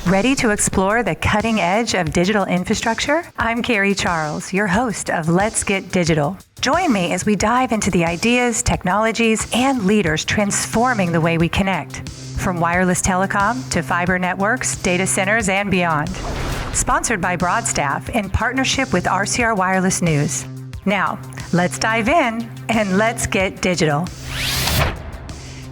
Ready to explore the cutting edge of digital infrastructure? I'm Carrie Charles, your host of Let's Get Digital. Join me as we dive into the ideas, technologies, and leaders transforming the way we connect. From wireless telecom to fiber networks, data centers, and beyond. Sponsored by Broadstaff in partnership with RCR Wireless News. Now, let's dive in and let's get digital.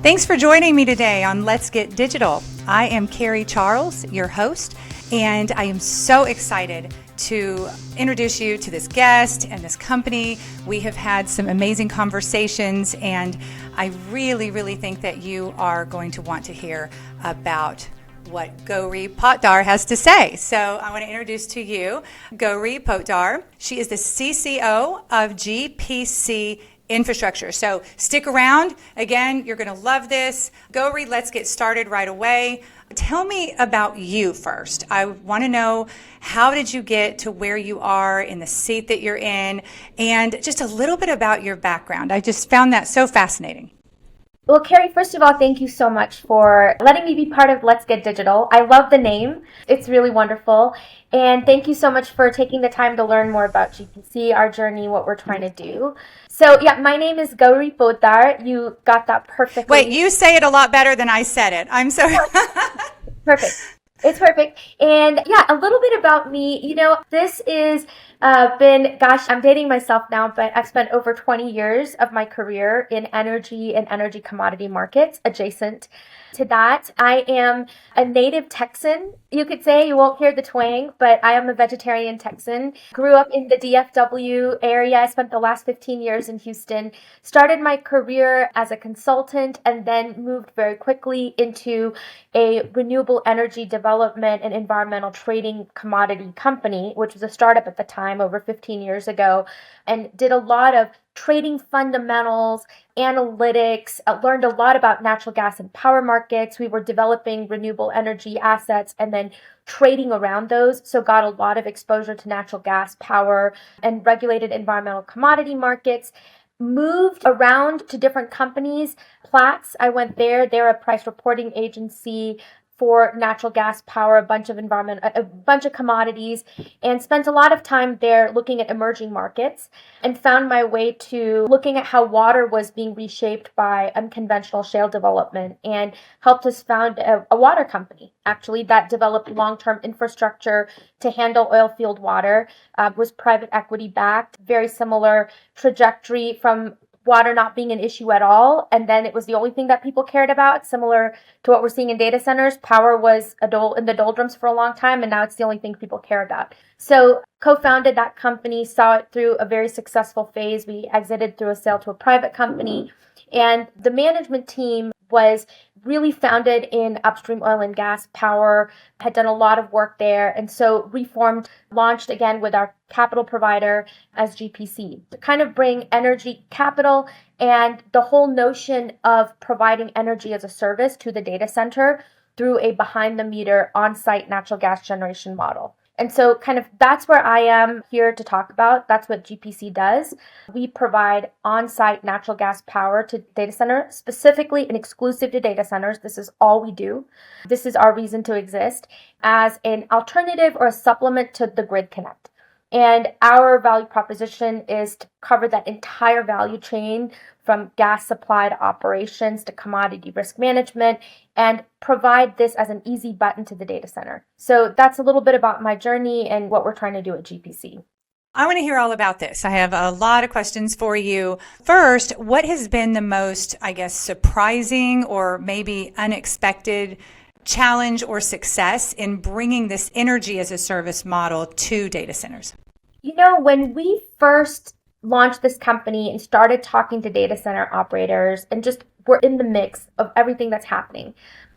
Thanks for joining me today on Let's Get Digital. I am Carrie Charles, your host, and I am so excited to introduce you to this guest and this company. We have had some amazing conversations, and I really think that you are going to want to hear about what Gauri Potdar has to say. So I want to introduce to you Gauri Potdar. She is the CCO of GPC infrastructure. So stick around. Again, you're going to love this. Gauri, let's get started right away. Tell me about you first. I want to know, how did you get to where you are in the seat that you're in, and just a little bit about your background. I just found that so fascinating. Well, Carrie, first of all, thank you so much for letting me be part of Let's Get Digital. I love the name. It's really wonderful. And thank you so much for taking the time to learn more about GPC, our journey, what we're trying to do. So, yeah, my name is Gauri Potdar. You got that perfectly. Wait, you say it a lot better than I said it. I'm sorry. Perfect. It's perfect. And yeah, a little bit about me. You know, this is I'm dating myself now, but I've spent over 20 years of my career in energy and energy commodity markets. Adjacent to that, I am a native Texan. You could say, you won't hear the twang, but I am a vegetarian Texan. Grew up in the DFW area. I spent the last 15 years in Houston. Started my career as a consultant and then moved very quickly into a renewable energy development and environmental trading commodity company, which was a startup at the time over 15 years ago, and did a lot of trading fundamentals, analytics, learned a lot about natural gas and power markets. We were developing renewable energy assets and then trading around those. So got a lot of exposure to natural gas, power, and regulated environmental commodity markets. Moved around to different companies. Platts, I went there. They're a price reporting agency for natural gas, power, a bunch of commodities, and spent a lot of time there looking at emerging markets, and found my way to looking at how water was being reshaped by unconventional shale development, and helped us found a water company, actually, that developed long-term infrastructure to handle oil field water, was private equity backed, very similar trajectory from water not being an issue at all, and then it was the only thing that people cared about, similar to what we're seeing in data centers. Power was in the doldrums for a long time, and now it's the only thing people care about. So co-founded that company, saw it through a very successful phase. We exited through a sale to a private company, and the management team was really founded in upstream oil and gas power, had done a lot of work there, and so reformed, launched again with our capital provider as GPC to kind of bring energy capital and the whole notion of providing energy as a service to the data center through a behind-the-meter on-site natural gas generation model. And so kind of that's where I am here to talk about. That's what GPC does. We provide on-site natural gas power to data centers, specifically and exclusive to data centers. This is all we do. This is our reason to exist as an alternative or a supplement to the grid connect. And our value proposition is to cover that entire value chain from gas supply to operations to commodity risk management, and provide this as an easy button to the data center. So that's a little bit about my journey and what we're trying to do at GPC. I want to hear all about this. I have a lot of questions for you. First, what has been the most, surprising or maybe unexpected challenge or success in bringing this energy as a service model to data centers? You know, when we first launched this company and started talking to data center operators and just were in the mix of everything that's happening,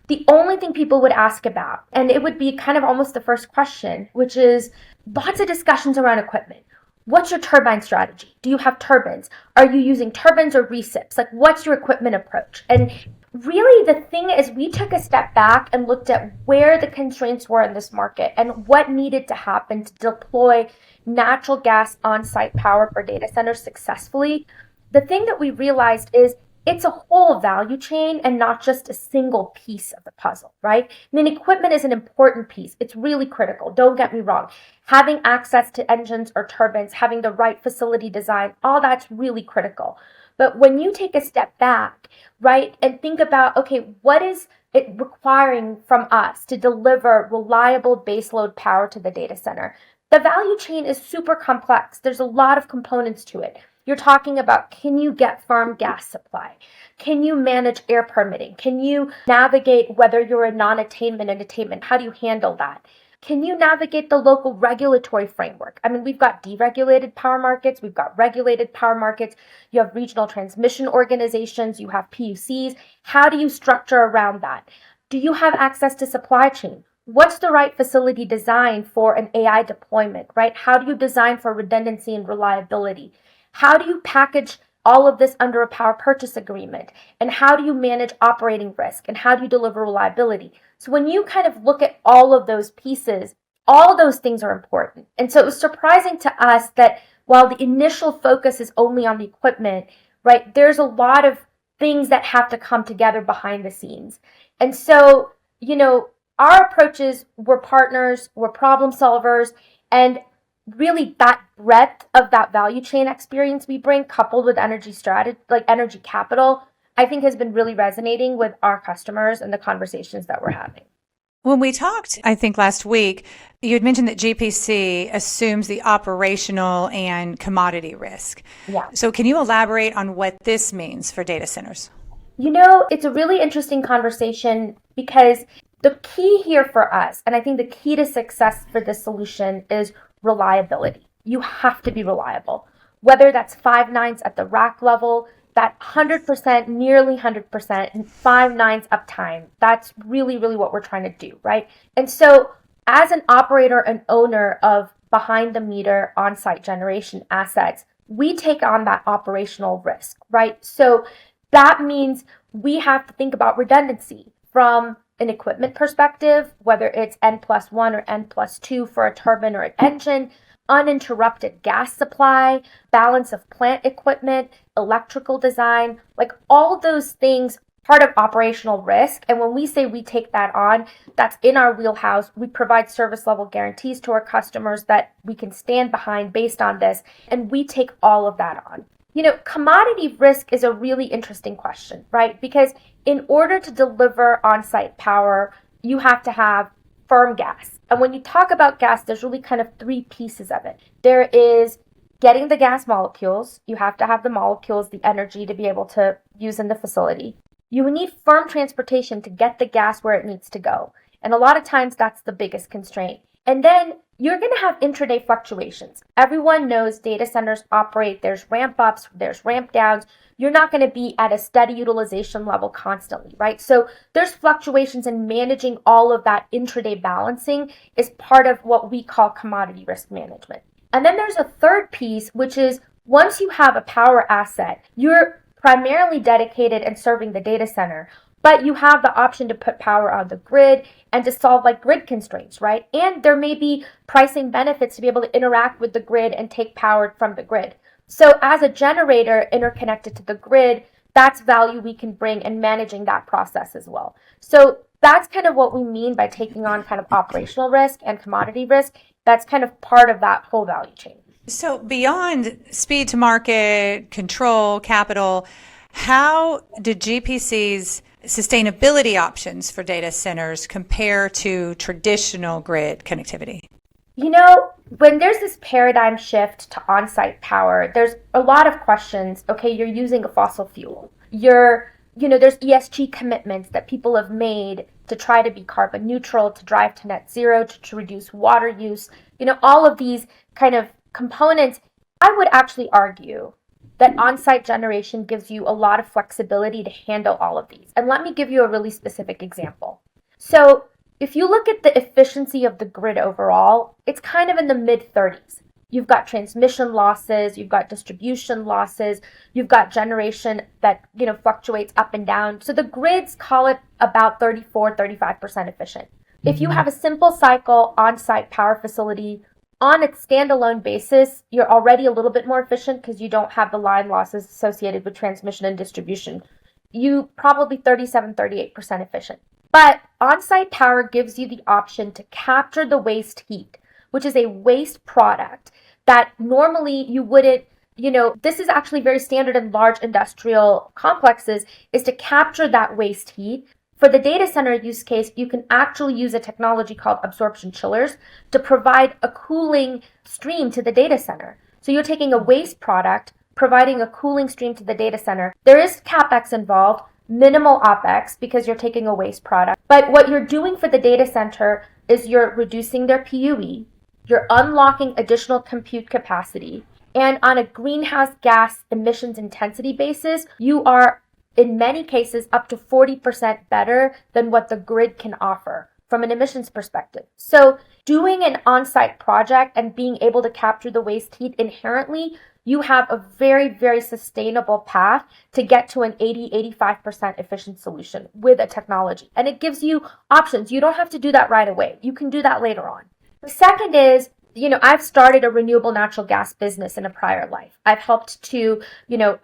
the only thing people would ask about, and it would be kind of almost the first question, which is lots of discussions around equipment. What's your turbine strategy? Do you have turbines? Are you using turbines or recips? Like, what's your equipment approach? And really the thing is, we took a step back and looked at where the constraints were in this market and what needed to happen to deploy natural gas on-site power for data centers successfully. The thing that we realized is it's a whole value chain and not just a single piece of the puzzle, right? I mean, equipment is an important piece. It's really critical. Don't get me wrong. Having access to engines or turbines, having the right facility design, all that's really critical. But when you take a step back, right, and think about, okay, what is it requiring from us to deliver reliable baseload power to the data center? The value chain is super complex. There's a lot of components to it. You're talking about, can you get firm gas supply? Can you manage air permitting? Can you navigate whether you're a non-attainment and attainment? How do you handle that? Can you navigate the local regulatory framework? I mean, we've got deregulated power markets, we've got regulated power markets, you have regional transmission organizations, you have PUCs. How do you structure around that? Do you have access to supply chain? What's the right facility design for an AI deployment, right? How do you design for redundancy and reliability? How do you package all of this under a power purchase agreement? And how do you manage operating risk? And how do you deliver reliability? So when you kind of look at all of those pieces, all those things are important. And so it was surprising to us that while the initial focus is only on the equipment, right, there's a lot of things that have to come together behind the scenes. And so, our approach is we're partners, we're problem solvers, and really that breadth of that value chain experience we bring coupled with energy strategy, like energy capital, I think has been really resonating with our customers and the conversations that we're having. When we talked, I think last week, you had mentioned that GPC assumes the operational and commodity risk. Yeah. So can you elaborate on what this means for data centers? It's a really interesting conversation because the key here for us, and I think the key to success for this solution is reliability. You have to be reliable, whether that's 5 nines at the rack level, that 100%, nearly 100%, and 5 nines uptime. That's really, really what we're trying to do, right? And so as an operator and owner of behind the meter on-site generation assets, we take on that operational risk, right? So that means we have to think about redundancy from an equipment perspective, whether it's N+1 or N+2 for a turbine or an engine, uninterrupted gas supply, balance of plant equipment, electrical design, like all those things, part of operational risk. And when we say we take that on, that's in our wheelhouse. We provide service level guarantees to our customers that we can stand behind based on this, and we take all of that on. Commodity risk is a really interesting question, right? Because in order to deliver on-site power, you have to have firm gas. And when you talk about gas, there's really kind of 3 pieces of it. There is getting the gas molecules. You have to have the molecules, the energy to be able to use in the facility. You need firm transportation to get the gas where it needs to go. And a lot of times that's the biggest constraint. And then you're going to have intraday fluctuations. Everyone knows data centers operate, there's ramp ups, there's ramp downs. You're not going to be at a steady utilization level constantly, right? So there's fluctuations, and managing all of that intraday balancing is part of what we call commodity risk management. And then there's a third piece, which is once you have a power asset, you're primarily dedicated and serving the data center, but you have the option to put power on the grid and to solve grid constraints, right? And there may be pricing benefits to be able to interact with the grid and take power from the grid. So as a generator interconnected to the grid, that's value we can bring in managing that process as well. So that's kind of what we mean by taking on kind of operational risk and commodity risk. That's kind of part of that whole value chain. So beyond speed to market, control, capital, how do GPC's sustainability options for data centers compare to traditional grid connectivity? When there's this paradigm shift to on-site power, there's a lot of questions. Okay, you're using a fossil fuel. There's ESG commitments that people have made to try to be carbon neutral, to drive to net zero, to reduce water use. All of these kind of components. I would actually argue that on-site generation gives you a lot of flexibility to handle all of these. And let me give you a really specific example. So if you look at the efficiency of the grid overall, it's kind of in the mid-30s. You've got transmission losses, you've got distribution losses, you've got generation that, fluctuates up and down. So the grids call it about 34-35% efficient. If you have a simple cycle on-site power facility on its standalone basis, you're already a little bit more efficient because you don't have the line losses associated with transmission and distribution. you probably 37-38% efficient. But on-site power gives you the option to capture the waste heat, which is a waste product that normally you wouldn't, this is actually very standard in large industrial complexes, is to capture that waste heat. For the data center use case, you can actually use a technology called absorption chillers to provide a cooling stream to the data center. So you're taking a waste product, providing a cooling stream to the data center. There is CapEx involved, minimal OpEx because you're taking a waste product. But what you're doing for the data center is you're reducing their PUE, you're unlocking additional compute capacity, and on a greenhouse gas emissions intensity basis, you are in many cases up to 40% better than what the grid can offer from an emissions perspective. So doing an on-site project and being able to capture the waste heat inherently, you have a very, very sustainable path to get to an 80-85% efficient solution with a technology. And it gives you options. You don't have to do that right away. You can do that later on. The second is, I've started a renewable natural gas business in a prior life. I've helped to,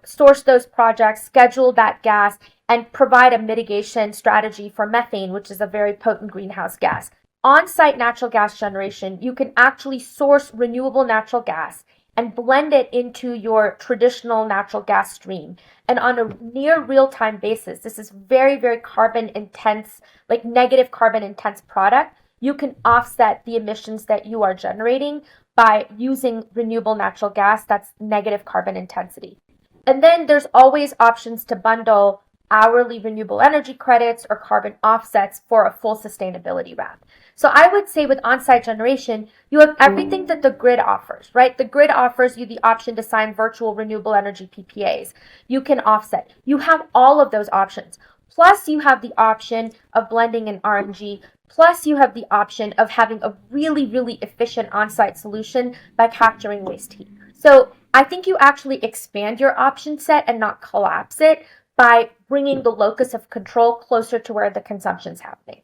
source those projects, schedule that gas, and provide a mitigation strategy for methane, which is a very potent greenhouse gas. On-site natural gas generation, you can actually source renewable natural gas and blend it into your traditional natural gas stream. And on a near real-time basis, this is very, very carbon intense, like negative carbon intense product. You can offset the emissions that you are generating by using renewable natural gas that's negative carbon intensity. And then there's always options to bundle hourly renewable energy credits or carbon offsets for a full sustainability wrap. So I would say with on-site generation, you have everything that the grid offers, right? The grid offers you the option to sign virtual renewable energy PPAs. You can offset. You have all of those options. Plus you have the option of blending in RNG. Plus you have the option of having a really, really efficient on-site solution by capturing waste heat. So I think you actually expand your option set and not collapse it by bringing the locus of control closer to where the consumption's happening.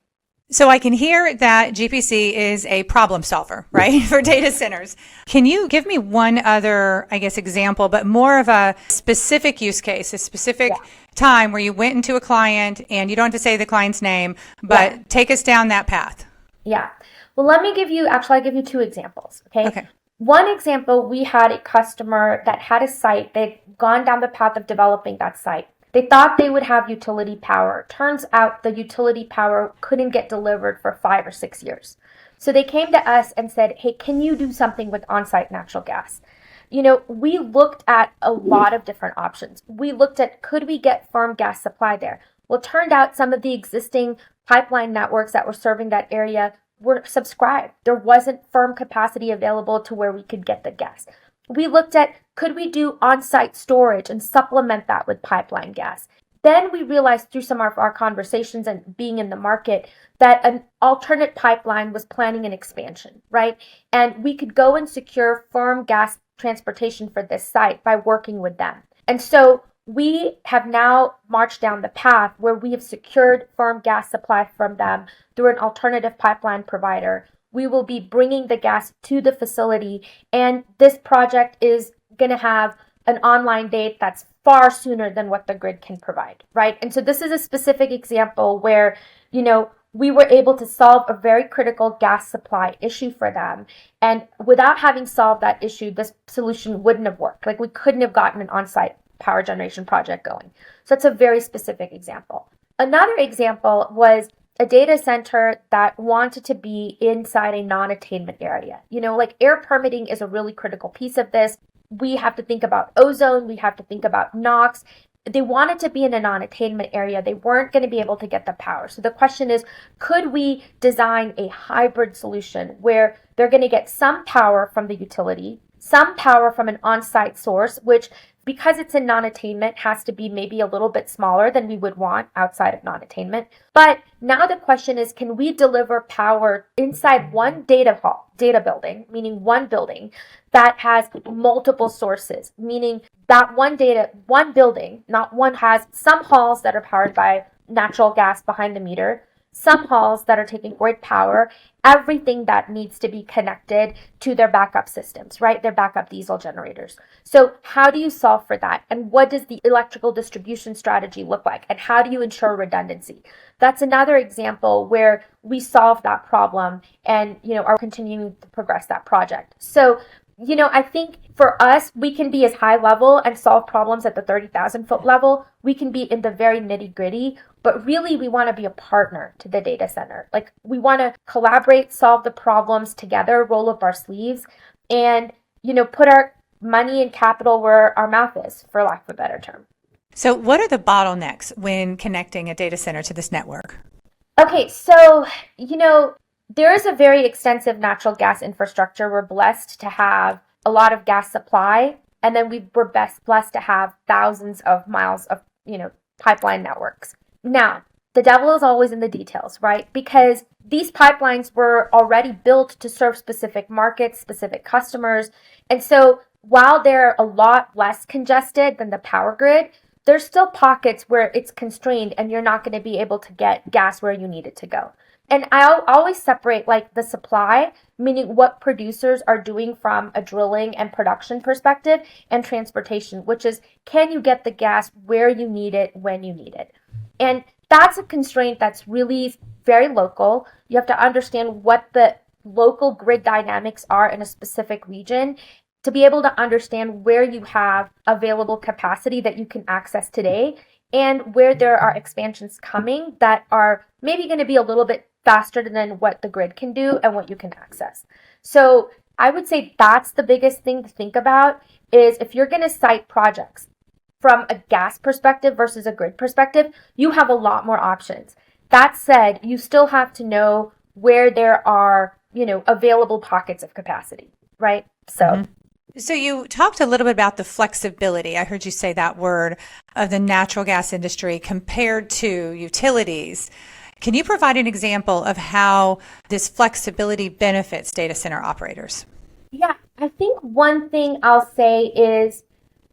So I can hear that GPC is a problem solver, right, for data centers. Can you give me one other, example, but more of a specific use case, a specific time where you went into a client, and you don't have to say the client's name, but take us down that path? Yeah. Well, I'll give you two examples, okay? One example, we had a customer that had a site. They'd gone down the path of developing that site. They thought they would have utility power. Turns out the utility power couldn't get delivered for 5 or 6 years. So they came to us and said, hey, can you do something with on-site natural gas? We looked at a lot of different options. We looked at, could we get firm gas supply there? Well, it turned out some of the existing pipeline networks that were serving that area were subscribed. There wasn't firm capacity available to where we could get the gas. We looked at, could we do on-site storage and supplement that with pipeline gas? Then we realized through some of our conversations and being in the market that an alternate pipeline was planning an expansion, right? And we could go and secure firm gas transportation for this site by working with them. And so we have now marched down the path where we have secured firm gas supply from them through an alternative pipeline provider. We will be bringing the gas to the facility, and this project is going to have an online date that's far sooner than what the grid can provide, right? And so this is a specific example where, we were able to solve a very critical gas supply issue for them. And without having solved that issue, this solution wouldn't have worked. Like, we couldn't have gotten an on-site power generation project going. So it's a very specific example. Another example was a data center that wanted to be inside a non-attainment area. Air permitting is a really critical piece of this. We have to think about ozone. We have to think about NOx. They wanted to be in a non-attainment area. They weren't going to be able to get the power. So the question is, could we design a hybrid solution where they're going to get some power from the utility, some power from an on-site source, which, because it's in non-attainment, has to be maybe a little bit smaller than we would want outside of non-attainment. But now the question is, can we deliver power inside one data building, meaning one building that has multiple sources, meaning that one building, not one, has some halls that are powered by natural gas behind the meter, some halls that are taking grid power, everything that needs to be connected to their backup systems, right? Their backup diesel generators. So how do you solve for that? And what does the electrical distribution strategy look like? And how do you ensure redundancy? That's another example where we solve that problem and, are continuing to progress that project. So, I think for us, we can be as high level and solve problems at the 30,000 foot level. We can be in the very nitty gritty, but really we want to be a partner to the data center. Like we want to collaborate, solve the problems together, roll up our sleeves and, put our money and capital where our mouth is, for lack of a better term. So what are the bottlenecks when connecting a data center to this network? Okay, so, there is a very extensive natural gas infrastructure. We're blessed to have a lot of gas supply, and then we're blessed to have thousands of miles of, pipeline networks. Now, the devil is always in the details, right? Because these pipelines were already built to serve specific markets, specific customers. And so while they're a lot less congested than the power grid, there's still pockets where it's constrained and you're not going to be able to get gas where you need it to go. And I always separate like the supply, meaning what producers are doing from a drilling and production perspective, and transportation, which is can you get the gas where you need it, when you need it? And that's a constraint that's really very local. You have to understand what the local grid dynamics are in a specific region to be able to understand where you have available capacity that you can access today and where there are expansions coming that are maybe going to be a little bit faster than what the grid can do and what you can access. So I would say that's the biggest thing to think about is if you're going to site projects from a gas perspective versus a grid perspective, you have a lot more options. That said, you still have to know where there are, available pockets of capacity, right? So you talked a little bit about the flexibility. I heard you say that word of the natural gas industry compared to utilities. Can you provide an example of how this flexibility benefits data center operators? Yeah, I think one thing I'll say is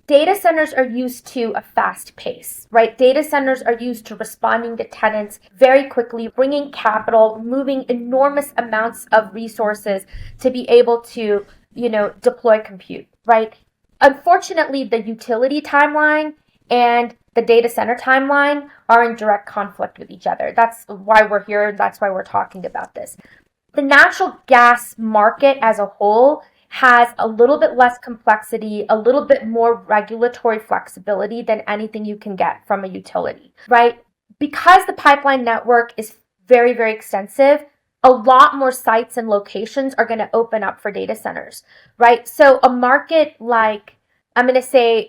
data centers are used to a fast pace, right? Data centers are used to responding to tenants very quickly, bringing capital, moving enormous amounts of resources to be able to, deploy compute, right? Unfortunately, the utility timeline and the data center timeline are in direct conflict with each other. That's why we're here. That's why we're talking about this. The natural gas market as a whole has a little bit less complexity, a little bit more regulatory flexibility than anything you can get from a utility, right? Because the pipeline network is very, very extensive, a lot more sites and locations are going to open up for data centers, right? So a market like, I'm going to say,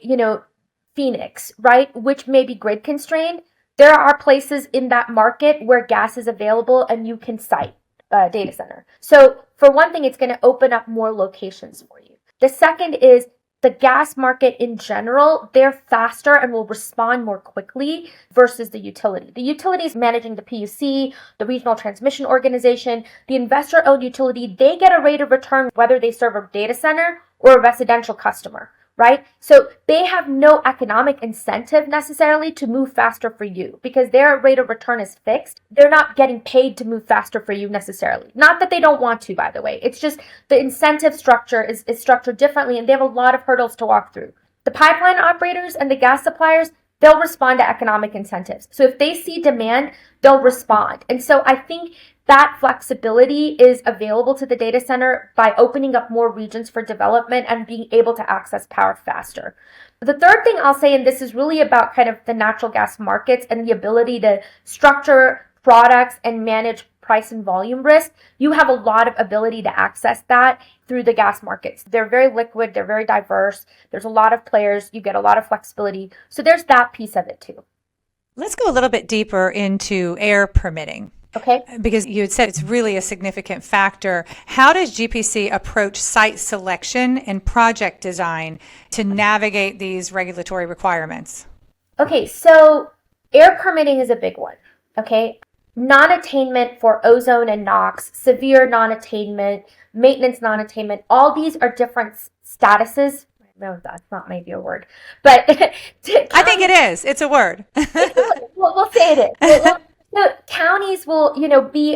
Phoenix, right, which may be grid constrained, there are places in that market where gas is available and you can site a data center. So for one thing, it's going to open up more locations for you. The second is the gas market in general, they're faster and will respond more quickly versus the utility. The utility is managing the PUC, the regional transmission organization, the investor-owned utility. They get a rate of return whether they serve a data center or a residential customer, right? So they have no economic incentive necessarily to move faster for you because their rate of return is fixed. They're not getting paid to move faster for you necessarily. Not that they don't want to, by the way. It's just the incentive structure is structured differently and they have a lot of hurdles to walk through. The pipeline operators and the gas suppliers, they'll respond to economic incentives. So if they see demand, they'll respond. And so I think that flexibility is available to the data center by opening up more regions for development and being able to access power faster. The third thing I'll say, and this is really about kind of the natural gas markets and the ability to structure products and manage price and volume risk, you have a lot of ability to access that through the gas markets. They're very liquid, they're very diverse, there's a lot of players, you get a lot of flexibility. So there's that piece of it too. Let's go a little bit deeper into air permitting. Okay. Because you had said it's really a significant factor. How does GPC approach site selection and project design to navigate these regulatory requirements? Okay, so air permitting is a big one. Okay. Non-attainment for ozone and NOx, severe non-attainment, maintenance non-attainment, all these are different statuses. No, that's not maybe a word, but I think it is. It's a word. We'll say it is. We'll So counties will,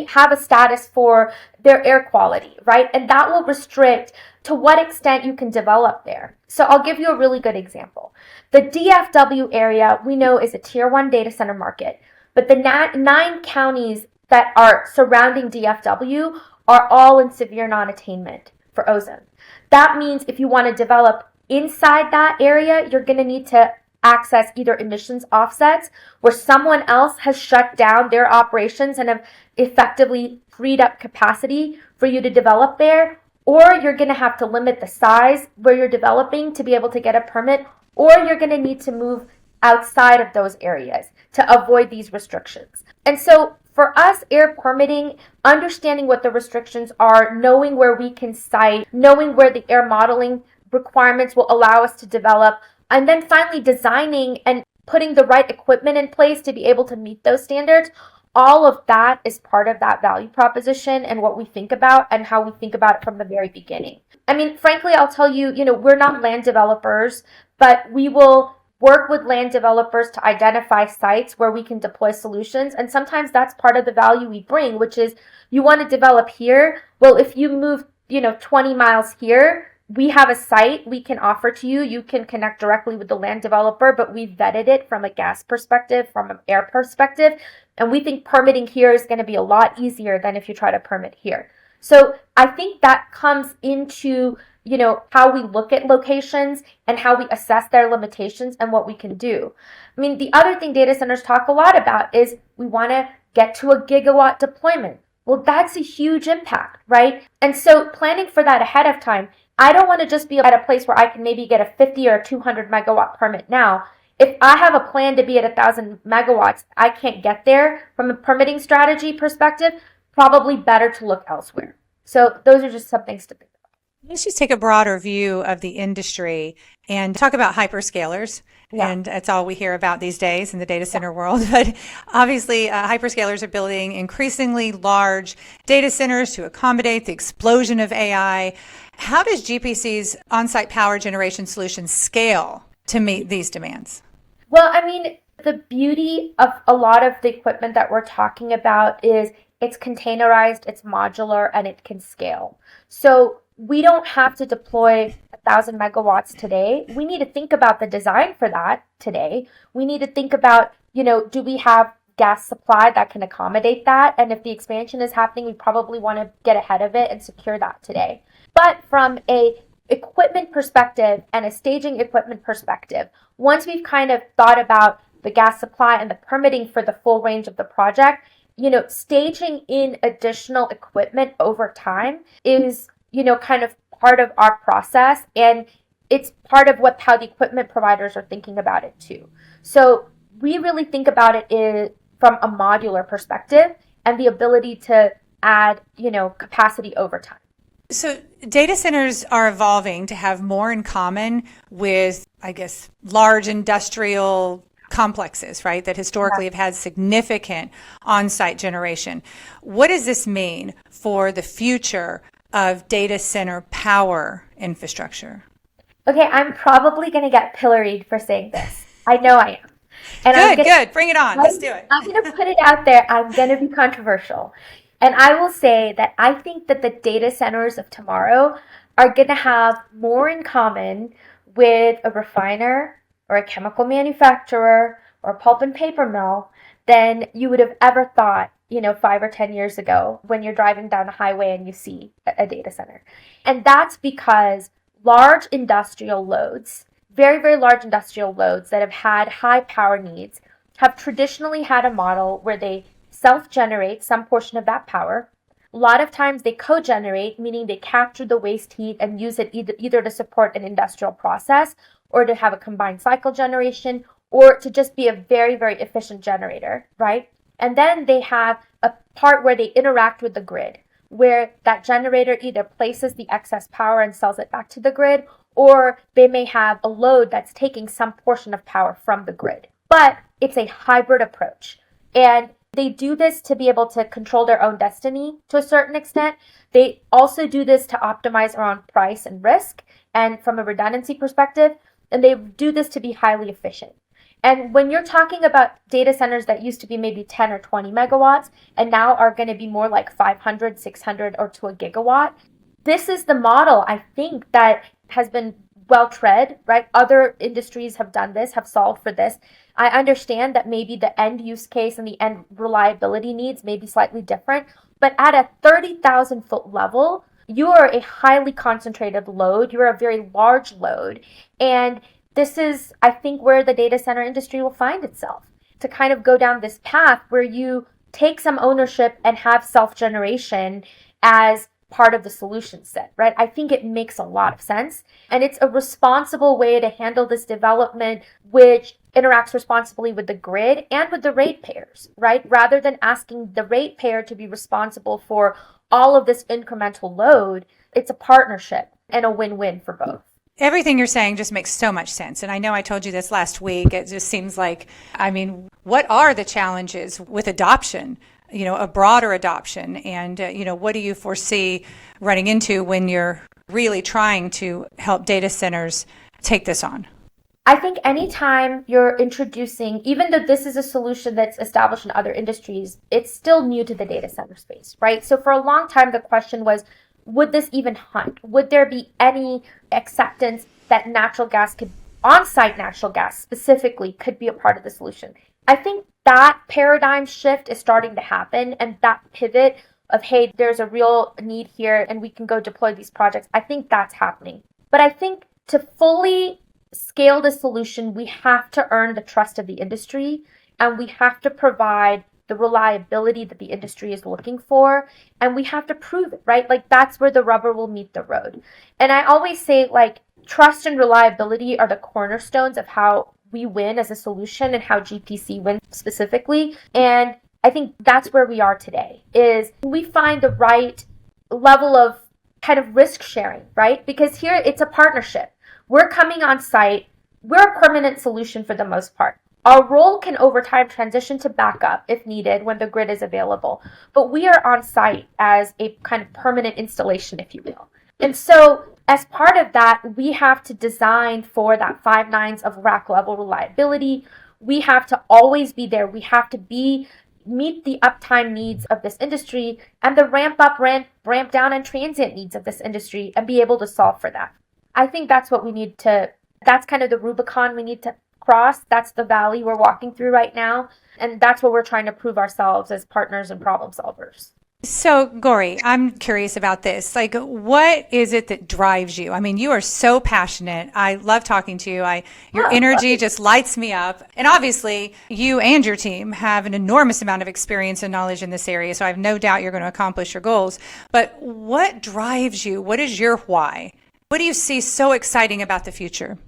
have a status for their air quality, right? And that will restrict to what extent you can develop there. So I'll give you a really good example. The DFW area we know is a tier 1 data center market, but the 9 counties that are surrounding DFW are all in severe non-attainment for ozone. That means if you want to develop inside that area, you're going to need to access either emissions offsets where someone else has shut down their operations and have effectively freed up capacity for you to develop there, or you're going to have to limit the size where you're developing to be able to get a permit, or you're going to need to move outside of those areas to avoid these restrictions. And so for us, air permitting, understanding what the restrictions are, knowing where we can site, knowing where the air modeling requirements will allow us to develop, and then finally designing and putting the right equipment in place to be able to meet those standards, all of that is part of that value proposition and what we think about and how we think about it from the very beginning. I mean, frankly, I'll tell you, we're not land developers, but we will work with land developers to identify sites where we can deploy solutions. And sometimes that's part of the value we bring, which is you want to develop here. Well, if you move, 20 miles here, we have a site we can offer to you. You can connect directly with the land developer, but we vetted it from a gas perspective, from an air perspective. And we think permitting here is going to be a lot easier than if you try to permit here. So I think that comes into, how we look at locations and how we assess their limitations and what we can do. I mean, the other thing data centers talk a lot about is we want to get to a gigawatt deployment. Well, that's a huge impact, right? And so planning for that ahead of time, I don't want to just be at a place where I can maybe get a 50 or 200 megawatt permit now. If I have a plan to be at 1,000 megawatts, I can't get there from a permitting strategy perspective, probably better to look elsewhere. So those are just some things to think about. Let's just take a broader view of the industry and talk about hyperscalers. Yeah. And that's all we hear about these days in the data center world. But obviously, hyperscalers are building increasingly large data centers to accommodate the explosion of AI. How does GPC's on-site power generation solution scale to meet these demands? Well, I mean, the beauty of a lot of the equipment that we're talking about is it's containerized, it's modular, and it can scale. So we don't have to deploy 1,000 megawatts today. We need to think about the design for that today. We need to think about, do we have gas supply that can accommodate that? And if the expansion is happening, we probably want to get ahead of it and secure that today. But from a equipment perspective and a staging equipment perspective, once we've kind of thought about the gas supply and the permitting for the full range of the project, staging in additional equipment over time is, kind of part of our process. And it's part of how the equipment providers are thinking about it too. So we really think about it from a modular perspective and the ability to add, capacity over time. So data centers are evolving to have more in common with, I guess, large industrial complexes, right, that historically have had significant on-site generation. What does this mean for the future of data center power infrastructure? Okay, I'm probably going to get pilloried for saying this. I know I am. And Good. Bring it on. Let's do it. I'm going to put it out there. I'm going to be controversial. And I will say that I think that the data centers of tomorrow are going to have more in common with a refiner or a chemical manufacturer or a pulp and paper mill than you would have ever thought, 5 or 10 years ago when you're driving down a highway and you see a data center. And that's because large industrial loads, very, very large industrial loads that have had high power needs have traditionally had a model where they self-generate some portion of that power. A lot of times they co-generate, meaning they capture the waste heat and use it either to support an industrial process or to have a combined cycle generation or to just be a very, very efficient generator, right? And then they have a part where they interact with the grid, where that generator either places the excess power and sells it back to the grid, or they may have a load that's taking some portion of power from the grid. But it's a hybrid approach. And they do this to be able to control their own destiny to a certain extent. They also do this to optimize around price and risk and from a redundancy perspective. And they do this to be highly efficient. And when you're talking about data centers that used to be maybe 10 or 20 megawatts and now are going to be more like 500, 600, or to a gigawatt, this is the model I think that has been well tread, right? Other industries have done this, have solved for this. I understand that maybe the end use case and the end reliability needs may be slightly different, but at a 30,000 foot level, you are a highly concentrated load. You're a very large load. And this is, I think, where the data center industry will find itself to kind of go down this path where you take some ownership and have self-generation as part of the solution set, right? I think it makes a lot of sense. And it's a responsible way to handle this development, which interacts responsibly with the grid and with the ratepayers, right? Rather than asking the ratepayer to be responsible for all of this incremental load, it's a partnership and a win-win for both. Everything you're saying just makes so much sense. And I know I told you this last week. It just seems like, what are the challenges with adoption, a broader adoption? And, what do you foresee running into when you're really trying to help data centers take this on? I think anytime you're introducing, even though this is a solution that's established in other industries, it's still new to the data center space, right? So for a long time, the question was, would this even hunt? Would there be any acceptance that on-site natural gas specifically could be a part of the solution? I think that paradigm shift is starting to happen, and that pivot of, hey, there's a real need here and we can go deploy these projects. I think that's happening. But I think to fully scale the solution, we have to earn the trust of the industry, and we have to provide the reliability that the industry is looking for, and we have to prove it, right? Like, that's where the rubber will meet the road. And I always say, like, trust and reliability are the cornerstones of how we win as a solution and how GPC wins specifically. And I think that's where we are today, is we find the right level of kind of risk sharing, right? Because here it's a partnership. We're coming on site. We're a permanent solution for the most part. Our role can over time transition to backup if needed when the grid is available. But we are on site as a kind of permanent installation, if you will. And so as part of that, we have to design for that 5 nines of rack level reliability. We have to always be there. We have to meet the uptime needs of this industry and the ramp up, ramp down, and transient needs of this industry, and be able to solve for that. I think that's what we need to, that's kind of the Rubicon we need to cross. That's the valley we're walking through right now. And that's what we're trying to prove ourselves as partners and problem solvers. So, Gauri, I'm curious about this. Like, what is it that drives you? I mean, you are so passionate. I love talking to you. Your energy just lights me up. And obviously, you and your team have an enormous amount of experience and knowledge in this area. So I have no doubt you're going to accomplish your goals. But what drives you? What is your why? What do you see so exciting about the future?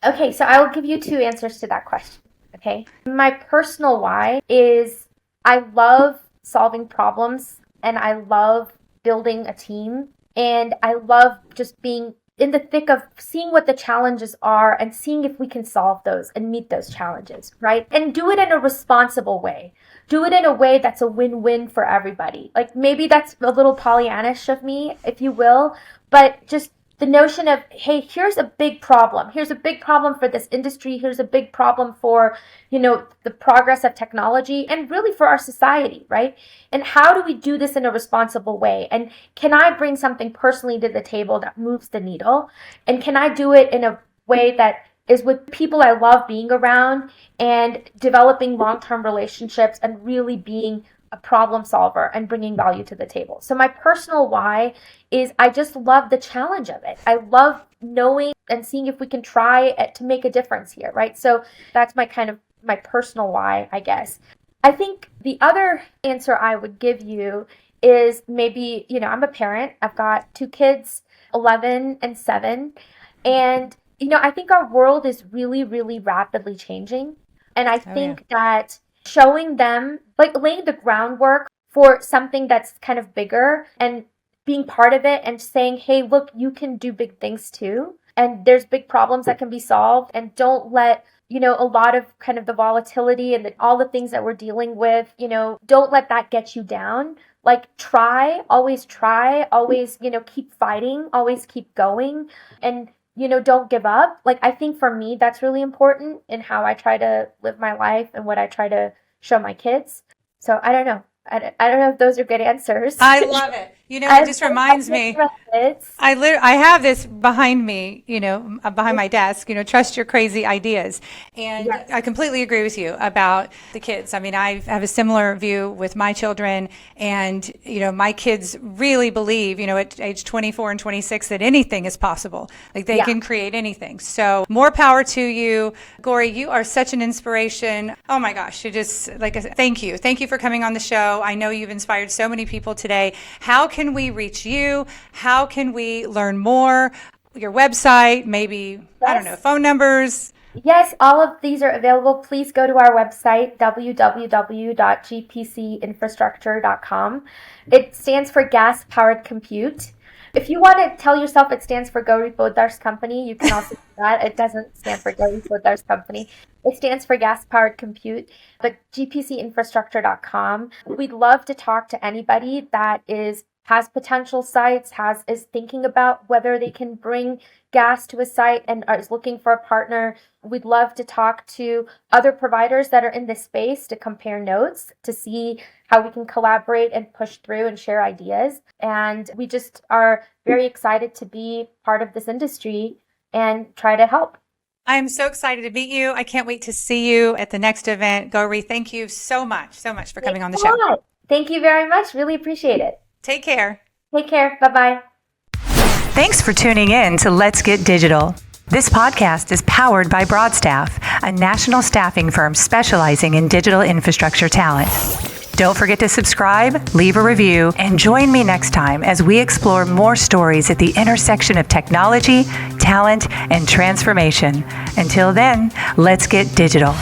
Okay, so I will give you 2 answers to that question. Okay. My personal why is I love solving problems, and I love building a team, and I love just being in the thick of seeing what the challenges are and seeing if we can solve those and meet those challenges, right? And do it in a responsible way. Do it in a way that's a win-win for everybody. Like, maybe that's a little Pollyannish of me, if you will, but just the notion of, hey, here's a big problem. Here's a big problem for this industry. Here's a big problem for, the progress of technology and really for our society, right? And how do we do this in a responsible way? And can I bring something personally to the table that moves the needle? And can I do it in a way that is with people I love being around and developing long-term relationships and really being a problem solver and bringing value to the table? So my personal why is I just love the challenge of it. I love knowing and seeing if we can try to make a difference here, right? So that's my personal why, I guess. I think the other answer I would give you is maybe, I'm a parent. I've got 2 kids, 11 and 7. And, I think our world is really, really rapidly changing. And I think that showing them, like, laying the groundwork for something that's kind of bigger and being part of it and saying, hey, look, you can do big things too. And there's big problems that can be solved. And don't let, a lot of kind of the volatility and all the things that we're dealing with, don't let that get you down. Like, try, always, keep fighting, always keep going. And don't give up. Like, I think for me, that's really important in how I try to live my life and what I try to show my kids. So I don't know. I don't know if those are good answers. I love it. It just reminds me. I have this behind me, behind my desk, trust your crazy ideas. And yes. I completely agree with you about the kids. I mean, I have a similar view with my children, and, my kids really believe, at age 24 and 26 that anything is possible. Like they can create anything. So more power to you. Gauri, you are such an inspiration. Oh my gosh. You just thank you. Thank you for coming on the show. I know you've inspired so many people today. How can we reach you? How can we learn more? Your website, maybe, yes. I don't know, phone numbers? Yes, all of these are available. Please go to our website, www.gpcinfrastructure.com. It stands for Gas Powered Compute. If you want to tell yourself it stands for Gauri Potdar's company, you can also do that. It doesn't stand for Gauri Potdar's company. It stands for Gas Powered Compute, but gpcinfrastructure.com. We'd love to talk to anybody that has potential sites, is thinking about whether they can bring gas to a site and is looking for a partner. We'd love to talk to other providers that are in this space to compare notes, to see how we can collaborate and push through and share ideas. And we just are very excited to be part of this industry and try to help. I'm so excited to meet you. I can't wait to see you at the next event. Gauri, thank you so much for coming on the show. Thank you very much. Really appreciate it. Take care. Take care. Bye-bye. Thanks for tuning in to Let's Get Digital. This podcast is powered by Broadstaff, a national staffing firm specializing in digital infrastructure talent. Don't forget to subscribe, leave a review, and join me next time as we explore more stories at the intersection of technology, talent, and transformation. Until then, let's get digital.